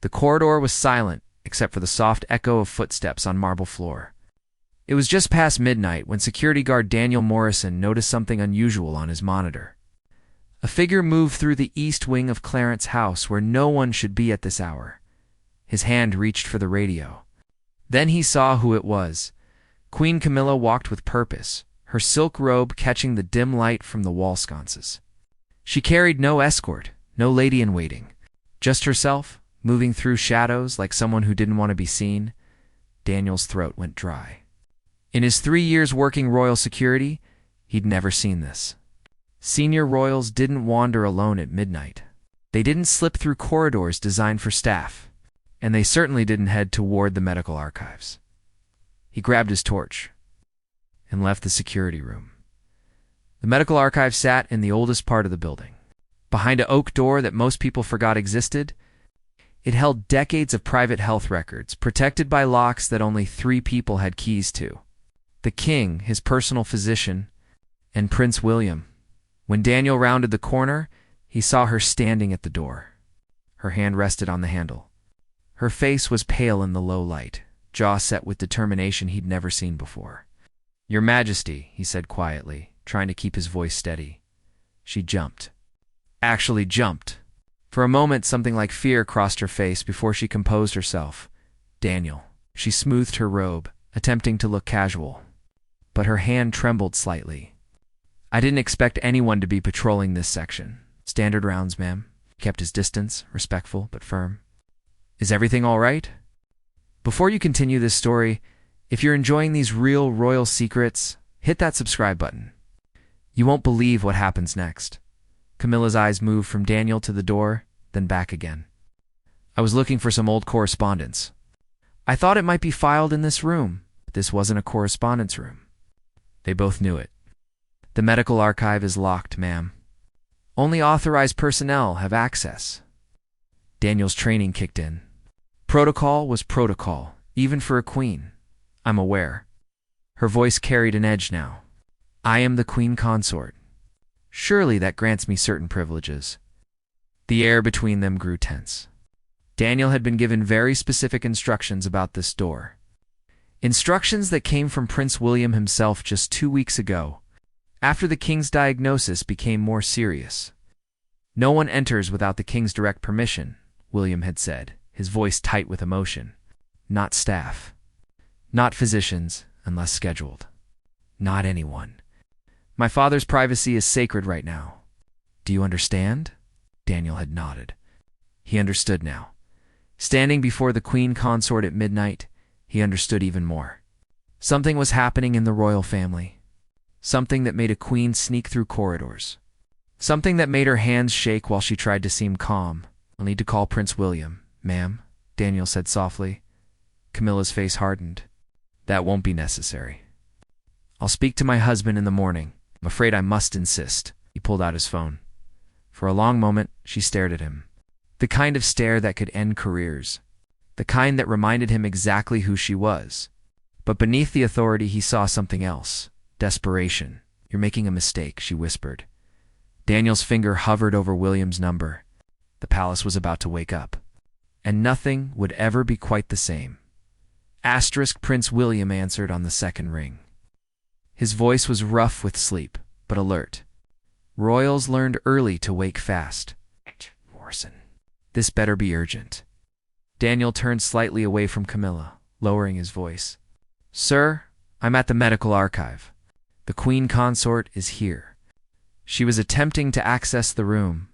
The corridor was silent, except for the soft echo of footsteps on marble floor. It was just past midnight when security guard Daniel Morrison noticed something unusual on his monitor. A figure moved through the east wing of Clarence's house where no one should be at this hour. His hand reached for the radio. Then he saw who it was. Queen Camilla walked with purpose, her silk robe catching the dim light from the wall sconces. She carried no escort, no lady-in-waiting, just herself, moving through shadows like someone who didn't want to be seen. Daniel's throat went dry. In his 3 years working royal security, he'd never seen this. Senior royals didn't wander alone at midnight. They didn't slip through corridors designed for staff, and they certainly didn't head toward the medical archives. He grabbed his torch and left the security room. The medical archive sat in the oldest part of the building. Behind an oak door that most people forgot existed, it held decades of private health records, protected by locks that only 3 people had keys to: the king, his personal physician, and Prince William. When Daniel rounded the corner, he saw her standing at the door. Her hand rested on the handle. Her face was pale in the low light, jaw set with determination he'd never seen before. "Your Majesty," he said quietly, trying to keep his voice steady. She jumped. Actually jumped. For a moment, something like fear crossed her face before she composed herself. "Daniel." She smoothed her robe, attempting to look casual. But her hand trembled slightly. "I didn't expect anyone to be patrolling this section. Standard rounds, ma'am." He kept his distance, respectful but firm. "Is everything all right?" Before you continue this story, if you're enjoying these real royal secrets, hit that subscribe button. You won't believe what happens next. Camilla's eyes moved from Daniel to the door, then back again. "I was looking for some old correspondence. I thought it might be filed in this room, but this wasn't a correspondence room." They both knew it. "The medical archive is locked, ma'am. Only authorized personnel have access." Daniel's training kicked in. Protocol was protocol, even for a queen. "I'm aware." Her voice carried an edge now. "I am the queen consort. Surely that grants me certain privileges." The air between them grew tense. Daniel had been given very specific instructions about this door. Instructions that came from Prince William himself just 2 weeks ago, after the king's diagnosis became more serious. "No one enters without the king's direct permission," William had said, his voice tight with emotion. "Not staff. Not physicians, unless scheduled. Not anyone. My father's privacy is sacred right now. Do you understand?" Daniel had nodded. He understood now. Standing before the queen consort at midnight, he understood even more. Something was happening in the royal family. Something that made a queen sneak through corridors. Something that made her hands shake while she tried to seem calm. "I'll need to call Prince William, ma'am," Daniel said softly. Camilla's face hardened. "That won't be necessary. I'll speak to my husband in the morning. I'm afraid I must insist." He pulled out his phone. For a long moment, she stared at him. The kind of stare that could end careers. The kind that reminded him exactly who she was. But beneath the authority, he saw something else. Desperation. "You're making a mistake," she whispered. Daniel's finger hovered over William's number. The palace was about to wake up. And nothing would ever be quite the same. Asterisk Prince William answered on the second ring. His voice was rough with sleep, but alert. Royals learned early to wake fast. "Morrison. This better be urgent." Daniel turned slightly away from Camilla, lowering his voice. "Sir, I'm at the medical archive. The queen consort is here. She was attempting to access the room."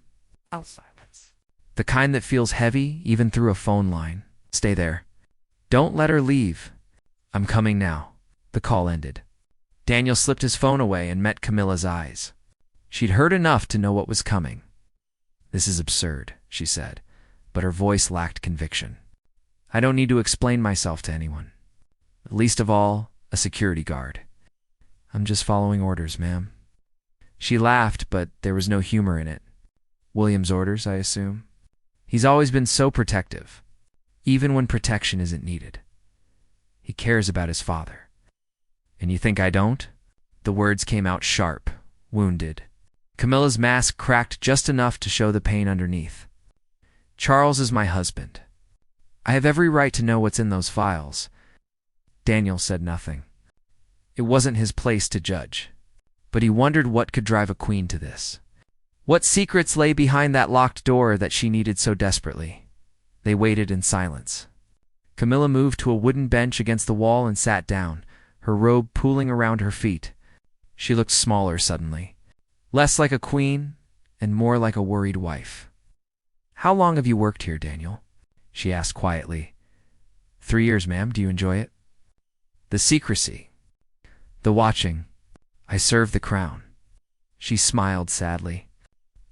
"I'll silence." "The kind that feels heavy, even through a phone line. Stay there. Don't let her leave." "I'm coming now." The call ended. Daniel slipped his phone away and met Camilla's eyes. She'd heard enough to know what was coming. "This is absurd," she said, but her voice lacked conviction. "I don't need to explain myself to anyone. Least of all, a security guard. I'm just following orders, ma'am." She laughed, but there was no humor in it. "William's orders, I assume?" "He's always been so protective, even when protection isn't needed. He cares about his father." "And you think I don't?" The words came out sharp, wounded. Camilla's mask cracked just enough to show the pain underneath. "Charles is my husband. I have every right to know what's in those files. Daniel said nothing. It wasn't his place to judge. But he wondered what could drive a queen to this. What secrets lay behind that locked door that she needed so desperately? They waited in silence. Camilla moved to a wooden bench against the wall and sat down, her robe pooling around her feet. She looked smaller suddenly, less like a queen and more like a worried wife. "How long have you worked here, Daniel?" she asked quietly. 3 years, ma'am. Do you enjoy it?" "The secrecy. The watching. I serve the crown." She smiled sadly.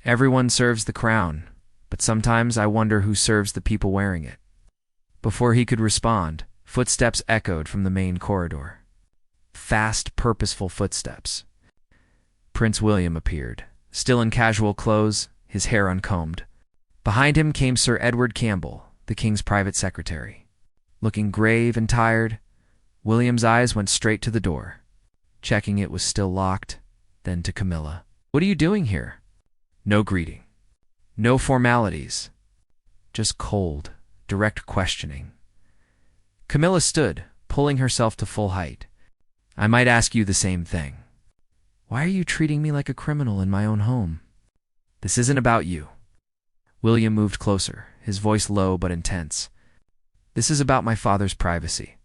"Everyone serves the crown, but sometimes I wonder who serves the people wearing it." Before he could respond, footsteps echoed from the main corridor. Fast, purposeful footsteps. Prince William appeared, still in casual clothes, his hair uncombed. Behind him came Sir Edward Campbell, the king's private secretary. Looking grave and tired, William's eyes went straight to the door, checking it was still locked, then to Camilla. "What are you doing here?" No greeting. No formalities. Just cold, direct questioning. Camilla stood, pulling herself to full height. "I might ask you the same thing. Why are you treating me like a criminal in my own home?" "This isn't about you." William moved closer, his voice low but intense. "This is about my father's privacy,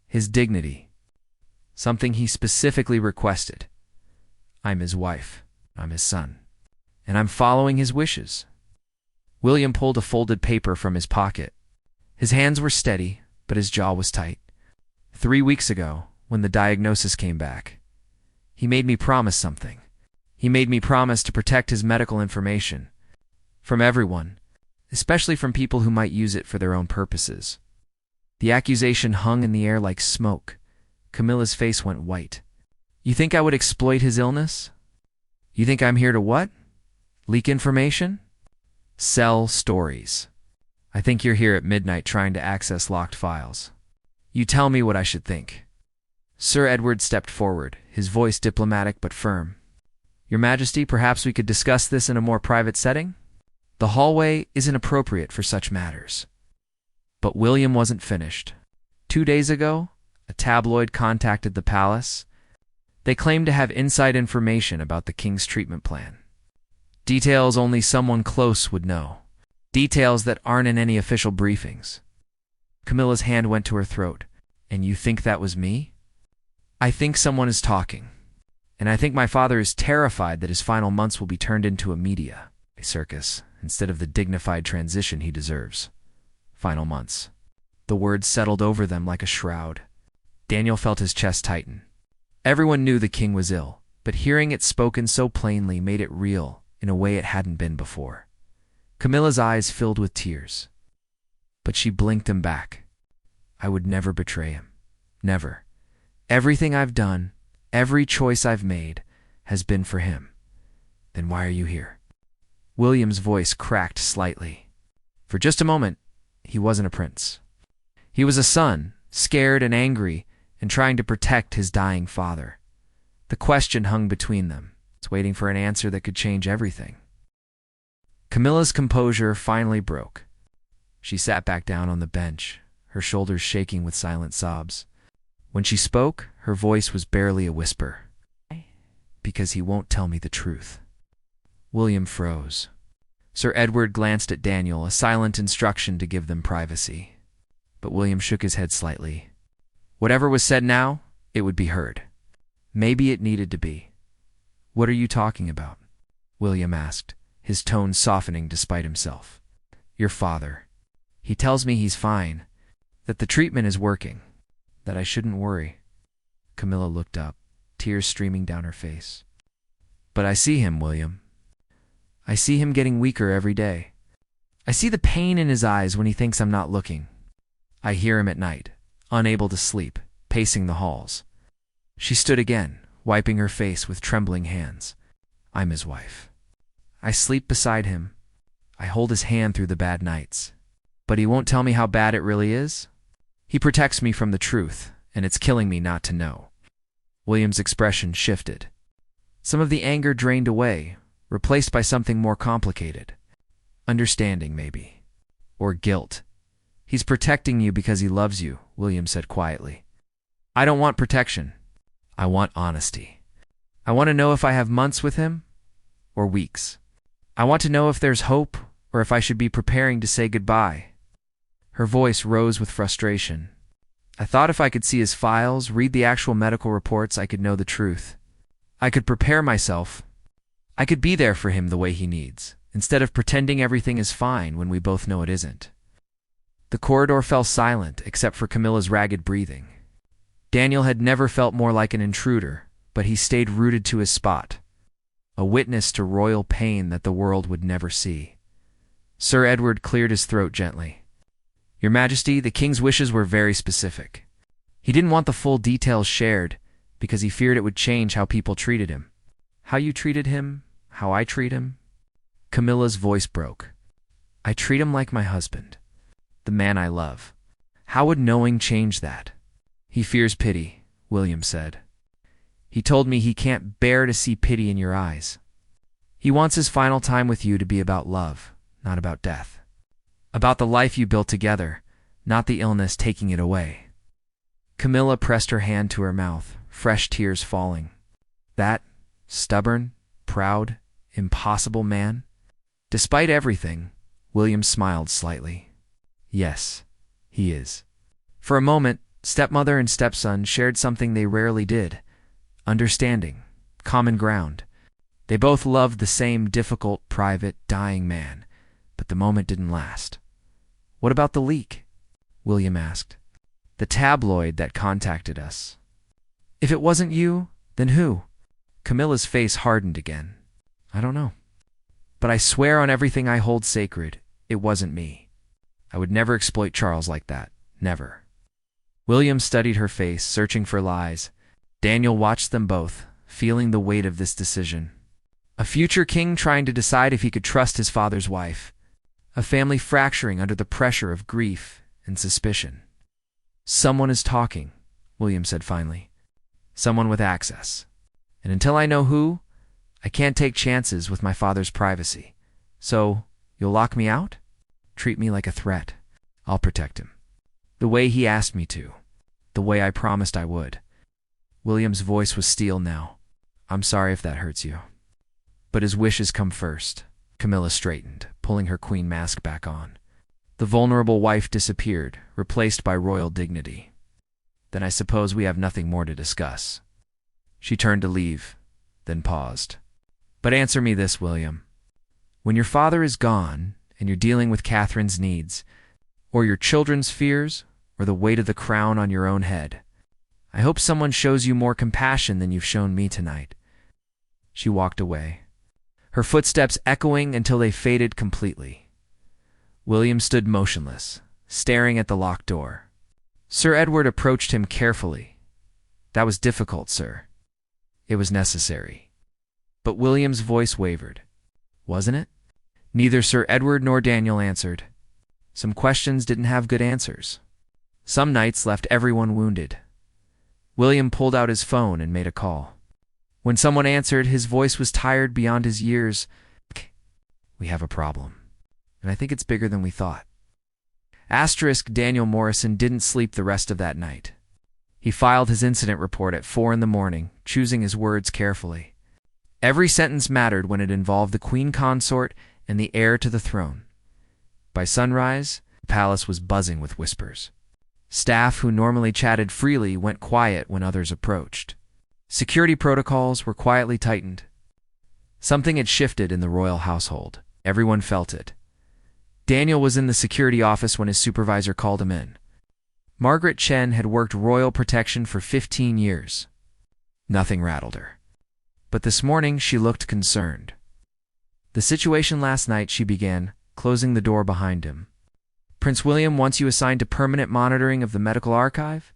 his dignity, something he specifically requested. I'm his wife, I'm his son, and I'm following his wishes." William pulled a folded paper from his pocket. His hands were steady, but his jaw was tight. 3 weeks ago, when the diagnosis came back, he made me promise something. He made me promise to protect his medical information from everyone, especially from people who might use it for their own purposes. The accusation hung in the air like smoke. Camilla's face went white. "You think I would exploit his illness? You think I'm here to what? Leak information? Sell stories. I think you're here at midnight trying to access locked files. You tell me what I should think." Sir Edward stepped forward, his voice diplomatic but firm. "Your Majesty, perhaps we could discuss this in a more private setting? The hallway isn't appropriate for such matters." But William wasn't finished. 2 days ago, a tabloid contacted the palace. They claimed to have inside information about the king's treatment plan. Details only someone close would know. Details that aren't in any official briefings. Camilla's hand went to her throat. "And you think that was me?" "I think someone is talking. And I think my father is terrified that his final months will be turned into a circus, instead of the dignified transition he deserves." Final months. The words settled over them like a shroud. Daniel felt his chest tighten. Everyone knew the king was ill, but hearing it spoken so plainly made it real in a way it hadn't been before. Camilla's eyes filled with tears. But she blinked them back. "I would never betray him. Never. Everything I've done, every choice I've made, has been for him." "Then why are you here?" William's voice cracked slightly. For just a moment, he wasn't a prince. He was a son, scared and angry, and trying to protect his dying father. The question hung between them, waiting for an answer that could change everything. Camilla's composure finally broke. She sat back down on the bench, her shoulders shaking with silent sobs. When she spoke, her voice was barely a whisper. "Because he won't tell me the truth." William froze. Sir Edward glanced at Daniel, a silent instruction to give them privacy. But William shook his head slightly. Whatever was said now, it would be heard. Maybe it needed to be. "What are you talking about?" William asked, his tone softening despite himself. "Your father. He tells me he's fine, that the treatment is working, that I shouldn't worry." Camilla looked up, tears streaming down her face. "But I see him, William. I see him getting weaker every day. I see the pain in his eyes when he thinks I'm not looking. I hear him at night, unable to sleep, pacing the halls." She stood again, wiping her face with trembling hands. "I'm his wife. I sleep beside him. I hold his hand through the bad nights. But he won't tell me how bad it really is. He protects me from the truth, and it's killing me not to know." William's expression shifted. Some of the anger drained away, replaced by something more complicated. Understanding, maybe. Or guilt. He's protecting you because he loves you, William said quietly. I don't want protection. I want honesty. I want to know if I have months with him or weeks. I want to know if there's hope or if I should be preparing to say goodbye. Her voice rose with frustration. I thought if I could see his files, read the actual medical reports, I could know the truth. I could prepare myself. I could be there for him the way he needs, instead of pretending everything is fine when we both know it isn't. The corridor fell silent except for Camilla's ragged breathing. Daniel had never felt more like an intruder, but he stayed rooted to his spot, a witness to royal pain that the world would never see. Sir Edward cleared his throat gently. Your Majesty, the king's wishes were very specific. He didn't want the full details shared because he feared it would change how people treated him. How you treated him, how I treat him? Camilla's voice broke. I treat him like my husband, the man I love. How would knowing change that? He fears pity, William said. He told me he can't bear to see pity in your eyes. He wants his final time with you to be about love, not about death. About the life you built together, not the illness taking it away. Camilla pressed her hand to her mouth, fresh tears falling. That stubborn, proud, impossible man? Despite everything, William smiled slightly. Yes, he is. For a moment, stepmother and stepson shared something they rarely did. Understanding, common ground. They both loved the same difficult, private, dying man, but the moment didn't last. What about the leak? William asked. The tabloid that contacted us. If it wasn't you, then who? Camilla's face hardened again. I don't know. But I swear on everything I hold sacred, it wasn't me. I would never exploit Charles like that. Never. William studied her face, searching for lies. Daniel watched them both, feeling the weight of this decision. A future king trying to decide if he could trust his father's wife. A family fracturing under the pressure of grief and suspicion. Someone is talking, William said finally. Someone with access. And until I know who, I can't take chances with my father's privacy. So, you'll lock me out? Treat me like a threat. I'll protect him. The way he asked me to. The way I promised I would. William's voice was steel now. I'm sorry if that hurts you. But his wishes come first. Camilla straightened, pulling her queen mask back on. The vulnerable wife disappeared, replaced by royal dignity. Then I suppose we have nothing more to discuss. She turned to leave, then paused. But answer me this, William. When your father is gone, and you're dealing with Catherine's needs, or your children's fears, or the weight of the crown on your own head, I hope someone shows you more compassion than you've shown me tonight. She walked away, her footsteps echoing until they faded completely. William stood motionless, staring at the locked door. Sir Edward approached him carefully. That was difficult, sir. It was necessary. But William's voice wavered. Wasn't it? Neither Sir Edward nor Daniel answered. Some questions didn't have good answers. Some nights left everyone wounded. William pulled out his phone and made a call. When someone answered, his voice was tired beyond his years. We have a problem, and I think it's bigger than we thought. Asterisk Daniel Morrison didn't sleep the rest of that night. He filed his incident report at 4 a.m, choosing his words carefully. Every sentence mattered when it involved the queen consort and the heir to the throne. By sunrise, the palace was buzzing with whispers. Staff who normally chatted freely went quiet when others approached. Security protocols were quietly tightened. Something had shifted in the royal household. Everyone felt it. Daniel was in the security office when his supervisor called him in. Margaret Chen had worked royal protection for 15 years. Nothing rattled her. But this morning she looked concerned. The situation last night, she began, closing the door behind him. Prince William wants you assigned to permanent monitoring of the medical archive?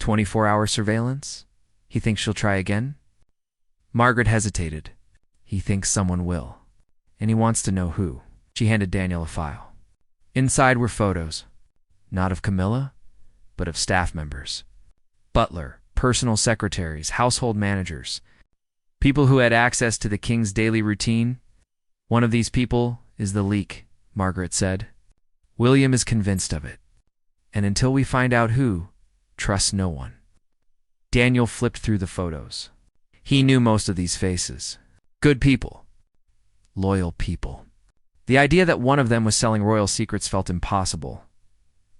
24-hour surveillance? He thinks she'll try again? Margaret hesitated. He thinks someone will. And he wants to know who. She handed Daniel a file. Inside were photos. Not of Camilla, but of staff members. Butler, personal secretaries, household managers. People who had access to the king's daily routine. One of these people is the leak, Margaret said. William is convinced of it. And until we find out who, trust no one. Daniel flipped through the photos. He knew most of these faces. Good people. Loyal people. The idea that one of them was selling royal secrets felt impossible.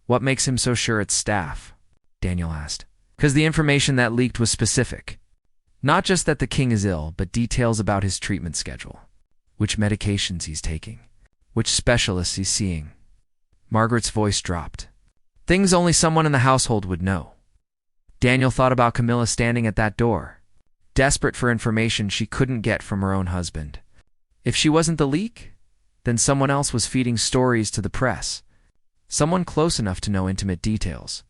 What makes him so sure it's staff? Daniel asked. Because the information that leaked was specific. Not just that the king is ill, but details about his treatment schedule. Which medications he's taking. Which specialists he's seeing. Margaret's voice dropped. Things only someone in the household would know. Daniel thought about Camilla standing at that door, desperate for information she couldn't get from her own husband. If she wasn't the leak, then someone else was feeding stories to the press. Someone close enough to know intimate details.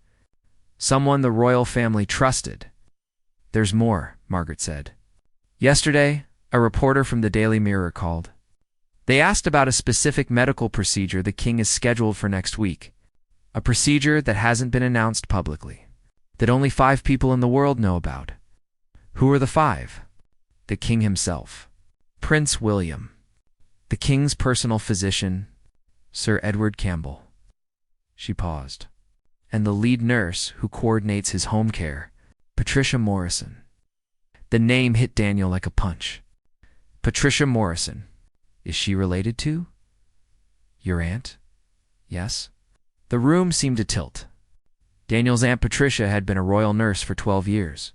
Someone the royal family trusted. There's more, Margaret said. Yesterday, a reporter from the Daily Mirror called. They asked about a specific medical procedure the king is scheduled for next week. A procedure that hasn't been announced publicly. That only 5 people in the world know about. Who are the 5? The king himself. Prince William. The king's personal physician, Sir Edward Campbell. She paused. And the lead nurse who coordinates his home care, Patricia Morrison. The name hit Daniel like a punch. Patricia Morrison. Is she related to? Your aunt? Yes. The room seemed to tilt. Daniel's Aunt Patricia had been a royal nurse for 12 years.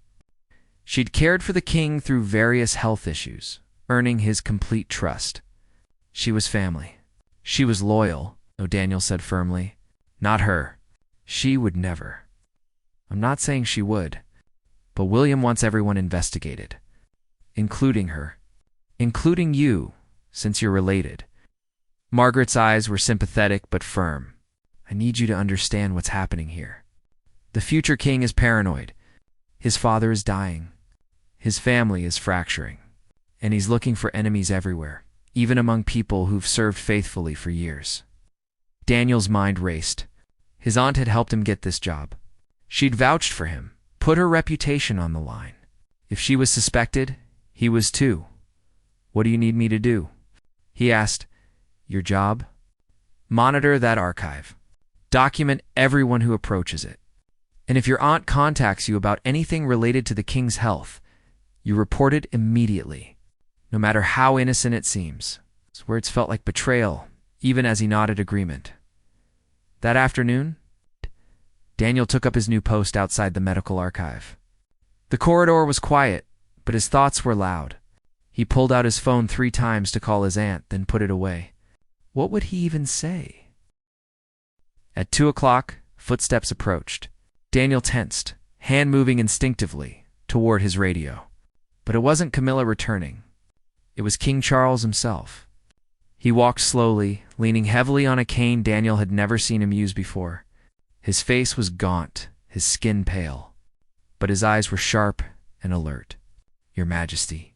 She'd cared for the king through various health issues, earning his complete trust. She was family. She was loyal, though Daniel said firmly. Not her. She would never. I'm not saying she would, but William wants everyone investigated. Including her. Including you, since you're related. Margaret's eyes were sympathetic but firm. I need you to understand what's happening here. The future king is paranoid. His father is dying. His family is fracturing. And he's looking for enemies everywhere, even among people who've served faithfully for years. Daniel's mind raced. His aunt had helped him get this job. She'd vouched for him, put her reputation on the line. If she was suspected, he was too. What do you need me to do? He asked. Your job? Monitor that archive. Document everyone who approaches it. And if your aunt contacts you about anything related to the king's health, you report it immediately, no matter how innocent it seems. His words felt like betrayal, even as he nodded agreement. That afternoon, Daniel took up his new post outside the medical archive. The corridor was quiet, but his thoughts were loud. He pulled out his phone 3 times to call his aunt, then put it away. What would he even say? At 2 o'clock, footsteps approached. Daniel tensed, hand moving instinctively toward his radio. But it wasn't Camilla returning. It was King Charles himself. He walked slowly, leaning heavily on a cane Daniel had never seen him use before. His face was gaunt, his skin pale, but his eyes were sharp and alert. Your Majesty.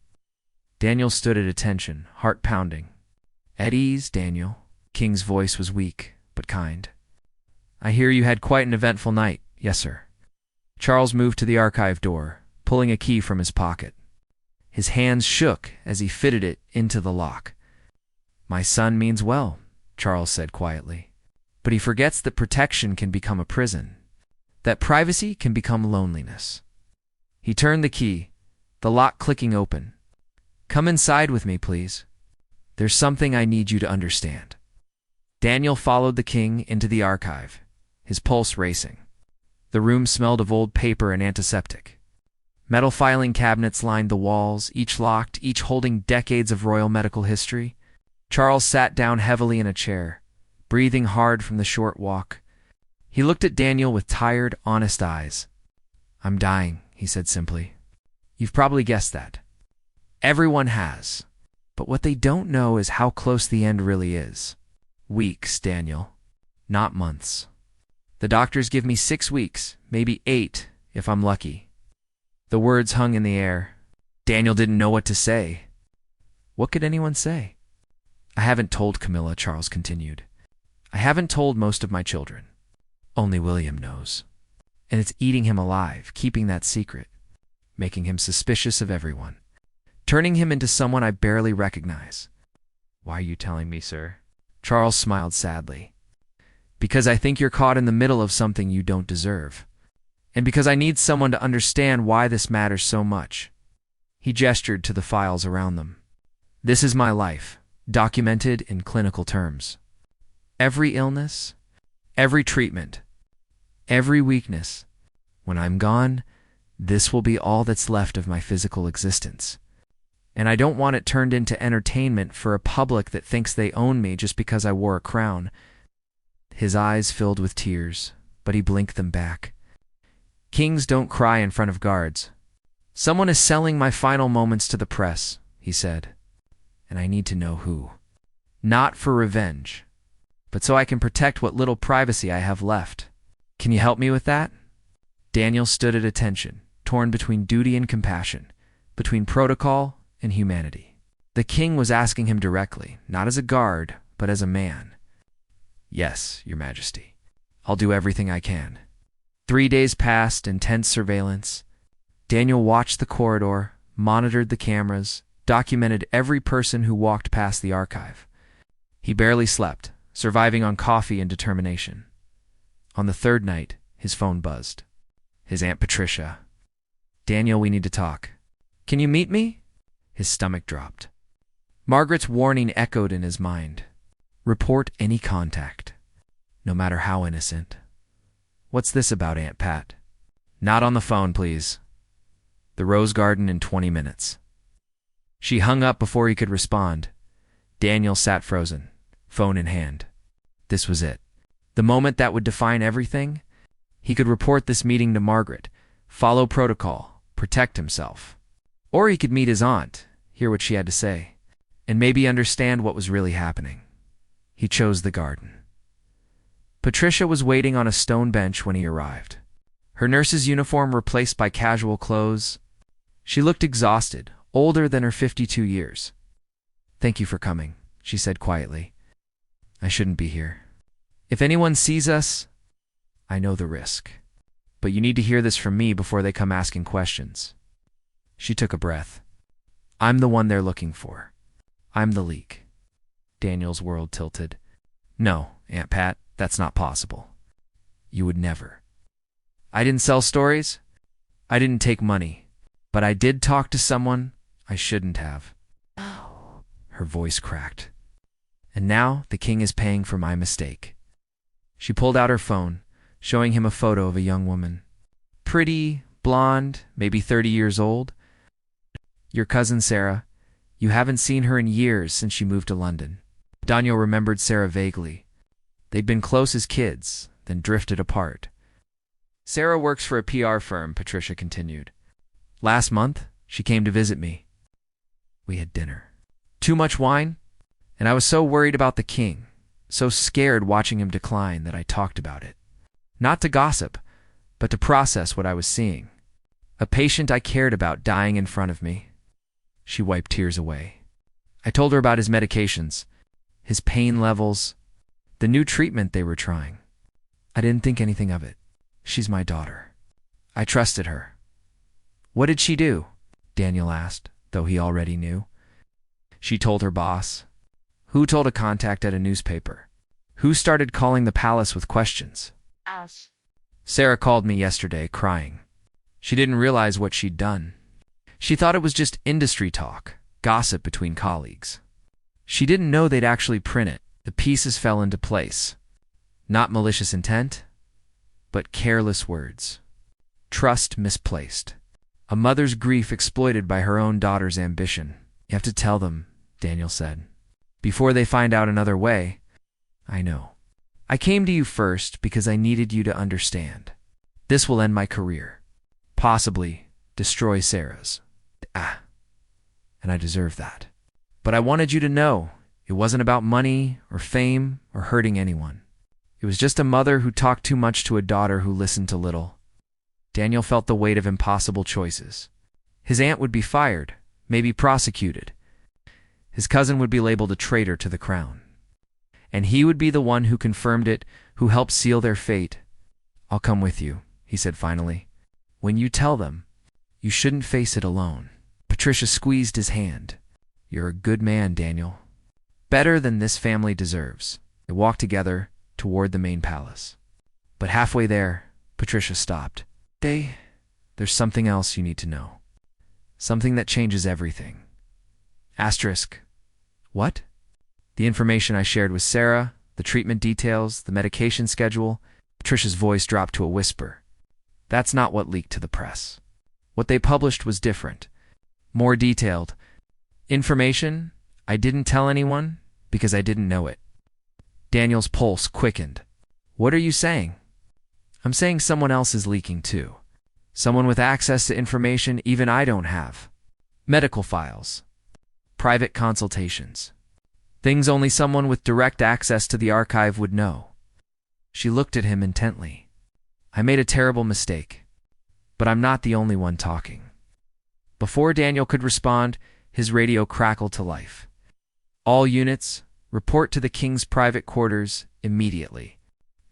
Daniel stood at attention, heart pounding. At ease, Daniel. King's voice was weak, but kind. I hear you had quite an eventful night. Yes, sir. Charles moved to the archive door, pulling a key from his pocket. His hands shook as he fitted it into the lock. My son means well, Charles said quietly. But he forgets that protection can become a prison, that privacy can become loneliness. He turned the key, the lock clicking open. Come inside with me, please. There's something I need you to understand. Daniel followed the king into the archive, his pulse racing. The room smelled of old paper and antiseptic. Metal filing cabinets lined the walls, each locked, each holding decades of royal medical history. Charles sat down heavily in a chair, breathing hard from the short walk. He looked at Daniel with tired, honest eyes. I'm dying, he said simply. You've probably guessed that. Everyone has. But what they don't know is how close the end really is. Weeks, Daniel. Not months. The doctors give me 6 weeks, maybe 8, if I'm lucky. The words hung in the air. Daniel didn't know what to say. What could anyone say? I haven't told Camilla, Charles continued. I haven't told most of my children. Only William knows. And it's eating him alive, keeping that secret, making him suspicious of everyone, turning him into someone I barely recognize. Why are you telling me, sir? Charles smiled sadly. Because I think you're caught in the middle of something you don't deserve. And because I need someone to understand why this matters so much." He gestured to the files around them. "This is my life, documented in clinical terms. Every illness, every treatment, every weakness. When I'm gone, this will be all that's left of my physical existence. And I don't want it turned into entertainment for a public that thinks they own me just because I wore a crown." His eyes filled with tears, but he blinked them back. "Kings don't cry in front of guards. Someone is selling my final moments to the press," he said. "And I need to know who. Not for revenge, but so I can protect what little privacy I have left. Can you help me with that?" Daniel stood at attention, torn between duty and compassion, between protocol and humanity. The king was asking him directly, not as a guard, but as a man. "Yes, Your Majesty. I'll do everything I can." 3 days passed in tense surveillance. Daniel watched the corridor, monitored the cameras, documented every person who walked past the archive. He barely slept, surviving on coffee and determination. On the third night, his phone buzzed. His Aunt Patricia. "Daniel, we need to talk." "Can you meet me?" His stomach dropped. Margaret's warning echoed in his mind. "Report any contact, no matter how innocent." "What's this about, Aunt Pat?" "Not on the phone, please. The Rose Garden in 20 minutes." She hung up before he could respond. Daniel sat frozen, phone in hand. This was it. The moment that would define everything. He could report this meeting to Margaret, follow protocol, protect himself. Or he could meet his aunt, hear what she had to say, and maybe understand what was really happening. He chose the garden. Patricia was waiting on a stone bench when he arrived. Her nurse's uniform replaced by casual clothes. She looked exhausted, older than her 52 years. "Thank you for coming," she said quietly. "I shouldn't be here. If anyone sees us, I know the risk. But you need to hear this from me before they come asking questions." She took a breath. "I'm the one they're looking for. I'm the leak." Daniel's world tilted. "No, Aunt Pat, that's not possible. You would never." "I didn't sell stories. I didn't take money. But I did talk to someone I shouldn't have." Her voice cracked. "And now the king is paying for my mistake." She pulled out her phone, showing him a photo of a young woman. Pretty, blonde, maybe 30 years old. "Your cousin Sarah. You haven't seen her in years since she moved to London." Daniel remembered Sarah vaguely. They'd been close as kids, then drifted apart. "Sarah works for a PR firm," Patricia continued. "Last month, she came to visit me. We had dinner. Too much wine? And I was so worried about the king, so scared watching him decline that I talked about it. Not to gossip, but to process what I was seeing. A patient I cared about dying in front of me." She wiped tears away. "I told her about his medications, his pain levels, the new treatment they were trying. I didn't think anything of it. She's my daughter. I trusted her." "What did she do?" Daniel asked, though he already knew. "She told her boss. Who told a contact at a newspaper? Who started calling the palace with questions? Us. Sarah called me yesterday, crying. She didn't realize what she'd done. She thought it was just industry talk, gossip between colleagues. She didn't know they'd actually print it. The pieces fell into place. Not malicious intent, but careless words. Trust misplaced. A mother's grief exploited by her own daughter's ambition. You have to tell them, Daniel said. Before they find out another way. I know. I came to you first because I needed you to understand. This will end my career. Possibly destroy Sarah's. And I deserve that. But I wanted you to know it wasn't about money or fame or hurting anyone. It was just a mother who talked too much to a daughter who listened to little. Daniel felt the weight of impossible choices. His aunt would be fired, maybe prosecuted. His cousin would be labeled a traitor to the crown. And he would be the one who confirmed it, who helped seal their fate. I'll come with you, he said finally. When you tell them, you shouldn't face it alone. Patricia squeezed his hand. You're a good man, Daniel. Better than this family deserves. They walked together, toward the main palace. But halfway there, Patricia stopped. There's something else you need to know. Something that changes everything. Asterisk. What? The information I shared with Sarah, the treatment details, the medication schedule. Patricia's voice dropped to a whisper. That's not what leaked to the press. What they published was different. More detailed. Information I didn't tell anyone because I didn't know it. Daniel's pulse quickened. What are you saying? I'm saying someone else is leaking too. Someone with access to information even I don't have. Medical files. Private consultations. Things only someone with direct access to the archive would know. She looked at him intently. I made a terrible mistake, but I'm not the only one talking. Before Daniel could respond, his radio crackled to life. All units, report to the king's private quarters immediately.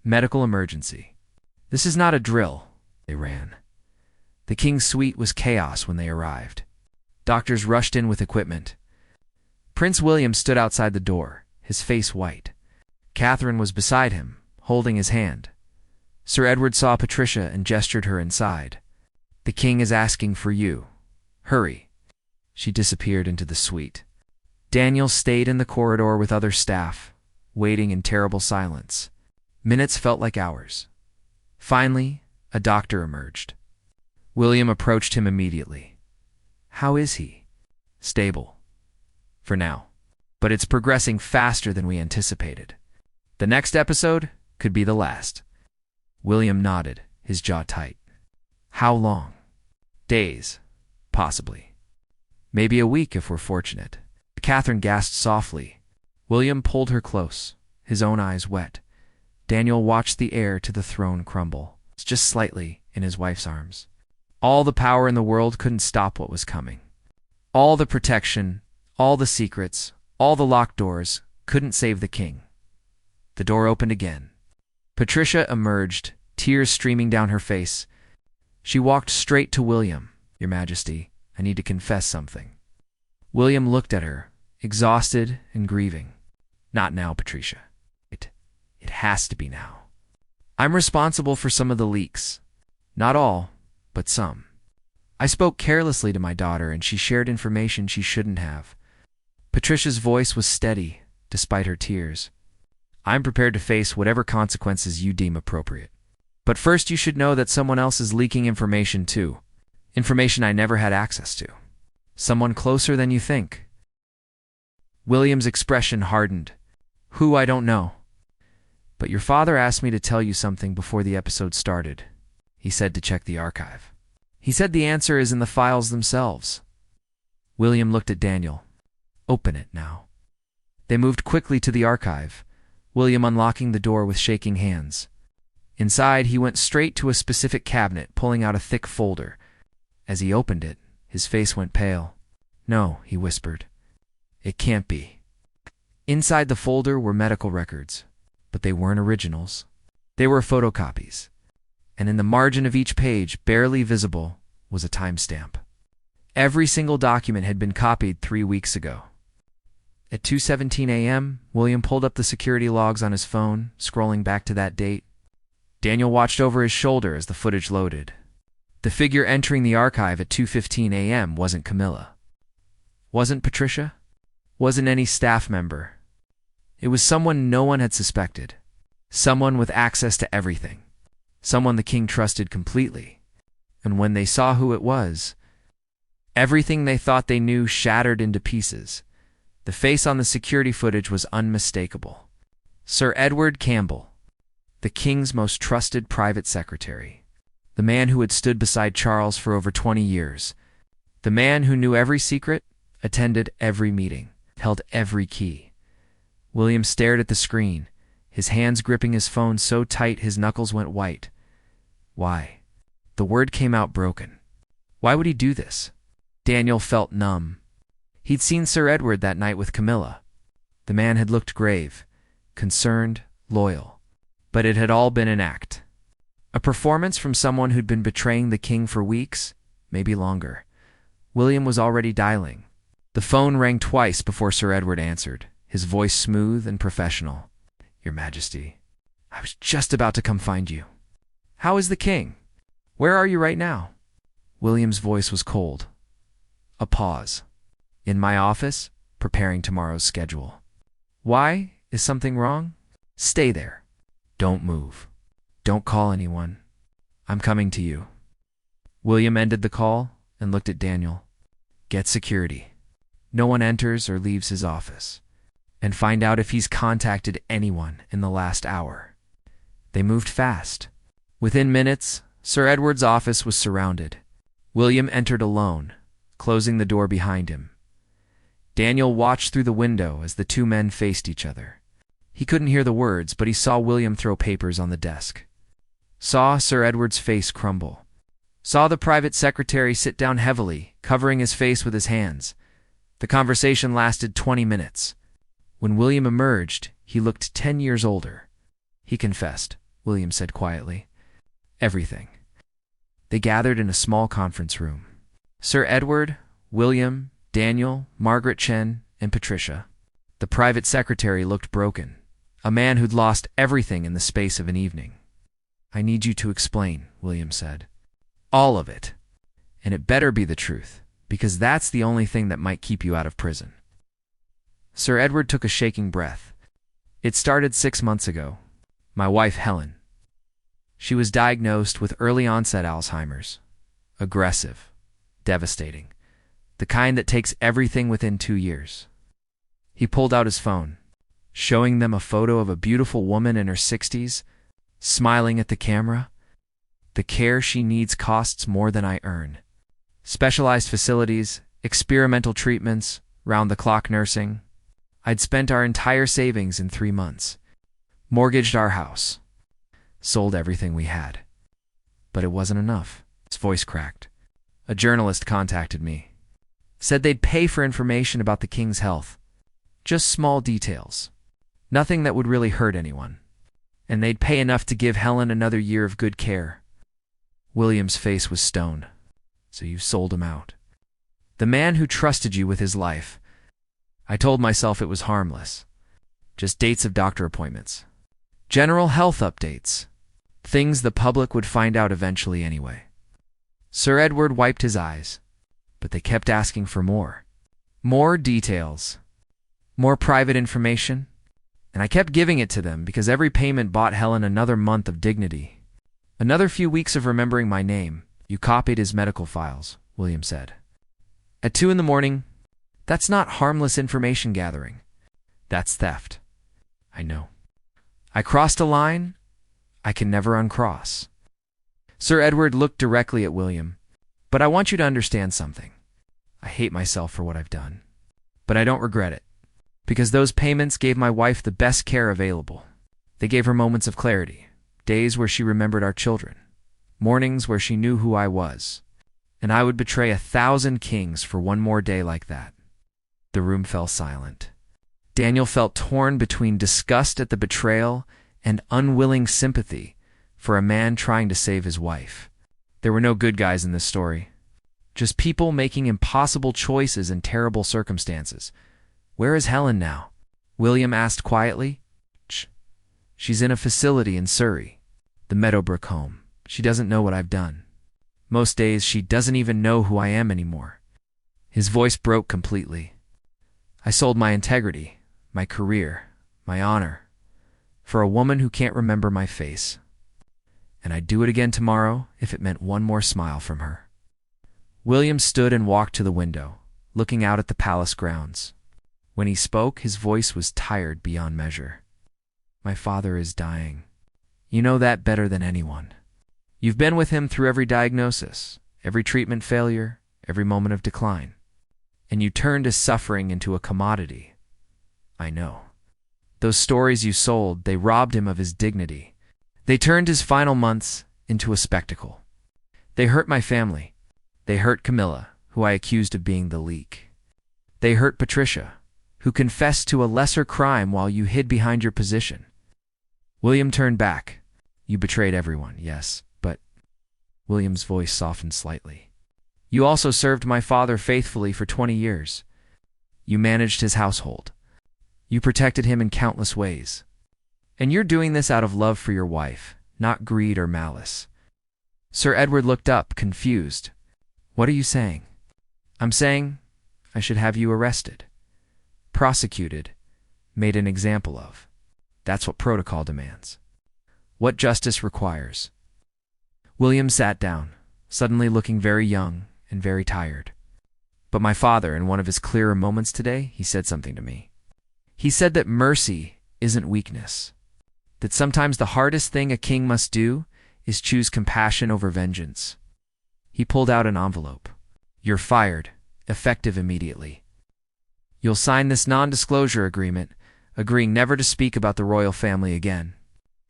Medical emergency. This is not a drill, they ran. The king's suite was chaos when they arrived. Doctors rushed in with equipment. Prince William stood outside the door, his face white. Catherine was beside him, holding his hand. Sir Edward saw Patricia and gestured her inside. The king is asking for you. Hurry. She disappeared into the suite. Daniel stayed in the corridor with other staff, waiting in terrible silence. Minutes felt like hours. Finally, a doctor emerged. William approached him immediately. How is he? Stable. For now. But it's progressing faster than we anticipated. The next episode could be the last. William nodded, his jaw tight. How long? Days. Possibly. Maybe a week if we're fortunate. Catherine gasped softly. William pulled her close, his own eyes wet. Daniel watched the heir to the throne crumble, just slightly, in his wife's arms. All the power in the world couldn't stop what was coming. All the protection, all the secrets, all the locked doors couldn't save the king. The door opened again. Patricia emerged, tears streaming down her face. She walked straight to William. Your Majesty, I need to confess something. William looked at her, exhausted and grieving. Not now, Patricia. It has to be now. I'm responsible for some of the leaks. Not all, but some. I spoke carelessly to my daughter and she shared information she shouldn't have. Patricia's voice was steady, despite her tears. I'm prepared to face whatever consequences you deem appropriate. But first you should know that someone else is leaking information too. Information I never had access to. Someone closer than you think. William's expression hardened. Who, I don't know. But your father asked me to tell you something before the episode started. He said to check the archive. He said the answer is in the files themselves. William looked at Daniel. Open it now. They moved quickly to the archive, William unlocking the door with shaking hands. Inside, he went straight to a specific cabinet, pulling out a thick folder. As he opened it, his face went pale. No, he whispered. It can't be. Inside the folder were medical records, but they weren't originals. They were photocopies. And in the margin of each page, barely visible, was a timestamp. Every single document had been copied 3 weeks ago. At 2:17 a.m., William pulled up the security logs on his phone, scrolling back to that date. Daniel watched over his shoulder as the footage loaded. The figure entering the archive at 2:15 a.m. wasn't Camilla. Wasn't Patricia? Wasn't any staff member. It was someone no one had suspected. Someone with access to everything. Someone the king trusted completely. And when they saw who it was, everything they thought they knew shattered into pieces. The face on the security footage was unmistakable. Sir Edward Campbell, the king's most trusted private secretary. The man who had stood beside Charles for over 20 years. The man who knew every secret, attended every meeting, held every key. William stared at the screen, his hands gripping his phone so tight his knuckles went white. Why? The word came out broken. Why would he do this? Daniel felt numb. He'd seen Sir Edward that night with Camilla. The man had looked grave, concerned, loyal. But it had all been an act. A performance from someone who'd been betraying the king for weeks, maybe longer. William was already dialing. The phone rang twice before Sir Edward answered, his voice smooth and professional. Your Majesty. I was just about to come find you. How is the king? Where are you right now? William's voice was cold. A pause. In my office, preparing tomorrow's schedule. Why? Is something wrong? Stay there. Don't move. Don't call anyone. I'm coming to you. William ended the call and looked at Daniel. Get security. No one enters or leaves his office. And find out if he's contacted anyone in the last hour. They moved fast. Within minutes, Sir Edward's office was surrounded. William entered alone, closing the door behind him. Daniel watched through the window as the two men faced each other. He couldn't hear the words, but he saw William throw papers on the desk. Saw Sir Edward's face crumble. Saw the private secretary sit down heavily, covering his face with his hands. The conversation lasted 20 minutes. When William emerged, he looked 10 years older. He confessed, William said quietly. Everything. They gathered in a small conference room. Sir Edward, William, Daniel, Margaret Chen, and Patricia. The private secretary looked broken, a man who'd lost everything in the space of an evening. I need you to explain, William said. All of it. And it better be the truth, because that's the only thing that might keep you out of prison. Sir Edward took a shaking breath. It started 6 months ago. My wife, Helen. She was diagnosed with early-onset Alzheimer's. Aggressive. Devastating. The kind that takes everything within 2 years. He pulled out his phone, showing them a photo of a beautiful woman in her 60s, smiling at the camera. The care she needs costs more than I earn. Specialized facilities, experimental treatments, round-the-clock nursing. I'd spent our entire savings in 3 months. Mortgaged our house. Sold everything we had. But it wasn't enough. His voice cracked. A journalist contacted me. Said they'd pay for information about the king's health. Just small details. Nothing that would really hurt anyone. And they'd pay enough to give Helen another year of good care. William's face was stone. So you sold him out. The man who trusted you with his life. I told myself it was harmless. Just dates of doctor appointments. General health updates. Things the public would find out eventually anyway. Sir Edward wiped his eyes, but they kept asking for more. More details. More private information. And I kept giving it to them because every payment bought Helen another month of dignity. Another few weeks of remembering my name. You copied his medical files, William said. At 2 a.m, that's not harmless information gathering. That's theft. I know. I crossed a line I can never uncross. Sir Edward looked directly at William. But I want you to understand something. I hate myself for what I've done. But I don't regret it. Because those payments gave my wife the best care available. They gave her moments of clarity. Days where she remembered our children. Mornings where she knew who I was. And I would betray 1,000 kings for one more day like that. The room fell silent. Daniel felt torn between disgust at the betrayal and unwilling sympathy for a man trying to save his wife. There were no good guys in this story. Just people making impossible choices in terrible circumstances. Where is Helen now? William asked quietly. She's in a facility in Surrey, the Meadowbrook home. She doesn't know what I've done. Most days she doesn't even know who I am anymore. His voice broke completely. I sold my integrity, my career, my honor, for a woman who can't remember my face. And I'd do it again tomorrow if it meant one more smile from her. William stood and walked to the window, looking out at the palace grounds. When he spoke, his voice was tired beyond measure. My father is dying. You know that better than anyone. You've been with him through every diagnosis, every treatment failure, every moment of decline. And you turned his suffering into a commodity. I know. Those stories you sold, they robbed him of his dignity. They turned his final months into a spectacle. They hurt my family. They hurt Camilla, who I accused of being the leak. They hurt Patricia, who confessed to a lesser crime while you hid behind your position. William turned back. You betrayed everyone, yes, but... William's voice softened slightly. You also served my father faithfully for 20 years. You managed his household. You protected him in countless ways. And you're doing this out of love for your wife, not greed or malice. Sir Edward looked up, confused. What are you saying? I'm saying I should have you arrested, prosecuted, made an example of. That's what protocol demands. What justice requires. William sat down, suddenly looking very young and very tired. But my father, in one of his clearer moments today, he said something to me. He said that mercy isn't weakness, that sometimes the hardest thing a king must do is choose compassion over vengeance. He pulled out an envelope. You're fired, effective immediately. You'll sign this non-disclosure agreement, agreeing never to speak about the royal family again.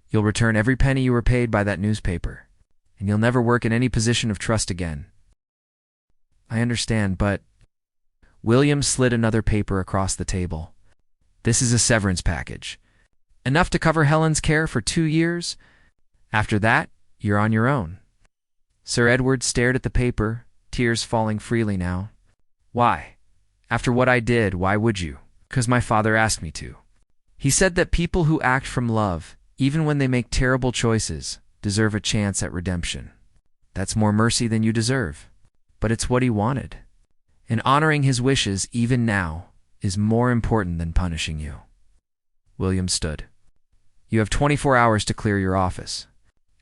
You'll return every penny you were paid by that newspaper, and you'll never work in any position of trust again. I understand, but... William slid another paper across the table. This is a severance package. Enough to cover Helen's care for 2 years. After that, you're on your own. Sir Edward stared at the paper, tears falling freely now. Why? After what I did, why would you? 'Cause my father asked me to. He said that people who act from love, even when they make terrible choices, deserve a chance at redemption. That's more mercy than you deserve. But it's what he wanted. And honoring his wishes, even now, is more important than punishing you. William stood. You have 24 hours to clear your office.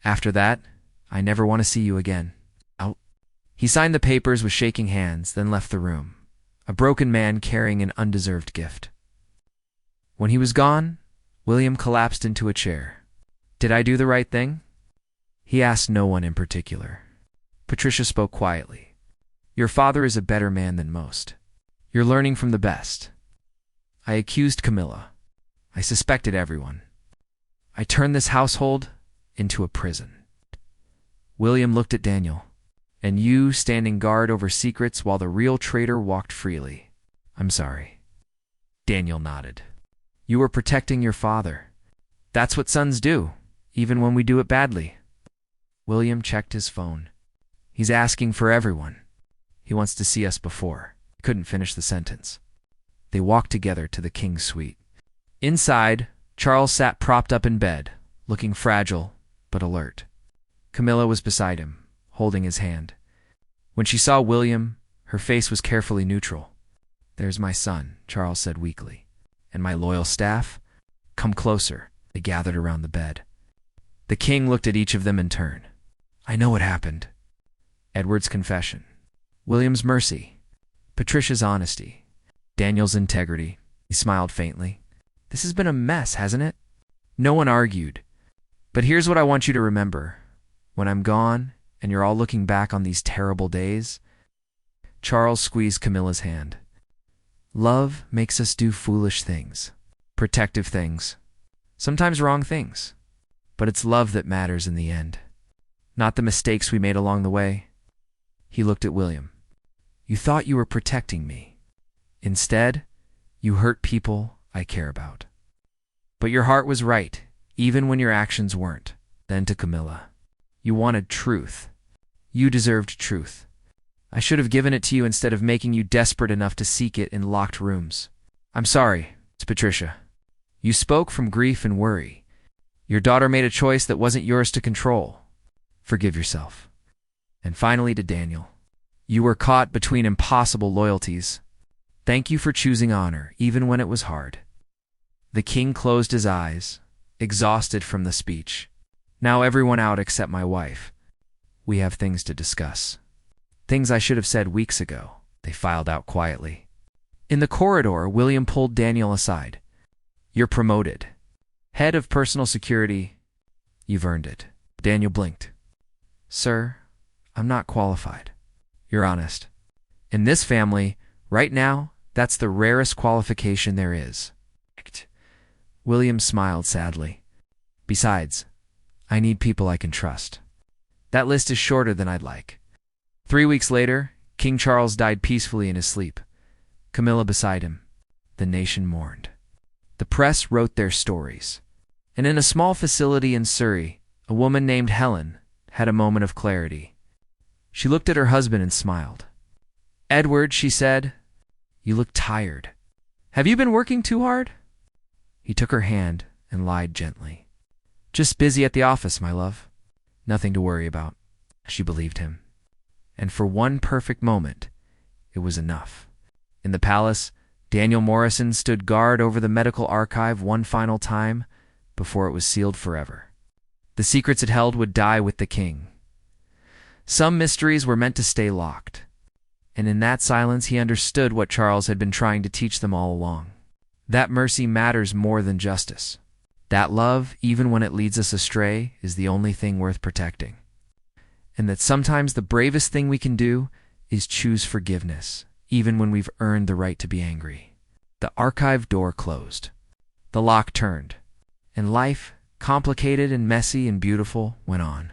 After that, I never want to see you again. Out. He signed the papers with shaking hands, then left the room, a broken man carrying an undeserved gift. When he was gone, William collapsed into a chair. Did I do the right thing? He asked no one in particular. Patricia spoke quietly. Your father is a better man than most. You're learning from the best. I accused Camilla. I suspected everyone. I turned this household into a prison. William looked at Daniel. And you standing guard over secrets while the real traitor walked freely. I'm sorry. Daniel nodded. You were protecting your father. That's what sons do, even when we do it badly. William checked his phone. He's asking for everyone. He wants to see us before. He couldn't finish the sentence. They walked together to the king's suite. Inside, Charles sat propped up in bed, looking fragile but alert. Camilla was beside him, holding his hand. When she saw William, her face was carefully neutral. There's my son, Charles said weakly. And my loyal staff? Come closer. They gathered around the bed. The king looked at each of them in turn. I know what happened. Edward's confession. William's mercy. Patricia's honesty. Daniel's integrity. He smiled faintly. This has been a mess, hasn't it? No one argued. But here's what I want you to remember. When I'm gone, and you're all looking back on these terrible days, Charles squeezed Camilla's hand. Love makes us do foolish things, protective things, sometimes wrong things. But it's love that matters in the end, not the mistakes we made along the way. He looked at William. You thought you were protecting me. Instead, you hurt people I care about. But your heart was right, even when your actions weren't. Then to Camilla. You wanted truth. You deserved truth. I should have given it to you instead of making you desperate enough to seek it in locked rooms. I'm sorry, it's Patricia. You spoke from grief and worry. Your daughter made a choice that wasn't yours to control. Forgive yourself. And finally to Daniel. You were caught between impossible loyalties. Thank you for choosing honor, even when it was hard. The king closed his eyes, exhausted from the speech. Now everyone out except my wife. We have things to discuss. Things I should have said weeks ago. They filed out quietly. In the corridor, William pulled Daniel aside. You're promoted. Head of personal security. You've earned it. Daniel blinked. Sir, I'm not qualified. You're honest. In this family, right now, that's the rarest qualification there is. William smiled sadly. Besides, I need people I can trust. That list is shorter than I'd like. 3 weeks later, King Charles died peacefully in his sleep. Camilla beside him. The nation mourned. The press wrote their stories. And in a small facility in Surrey, a woman named Helen had a moment of clarity. She looked at her husband and smiled. Edward, she said, you look tired. Have you been working too hard? He took her hand, and lied gently. "Just busy at the office, my love. Nothing to worry about." She believed him. And for one perfect moment, it was enough. In the palace, Daniel Morrison stood guard over the medical archive one final time before it was sealed forever. The secrets it held would die with the king. Some mysteries were meant to stay locked, and in that silence he understood what Charles had been trying to teach them all along. That mercy matters more than justice. That love, even when it leads us astray, is the only thing worth protecting. And that sometimes the bravest thing we can do is choose forgiveness, even when we've earned the right to be angry. The archive door closed. The lock turned, and life, complicated and messy and beautiful, went on.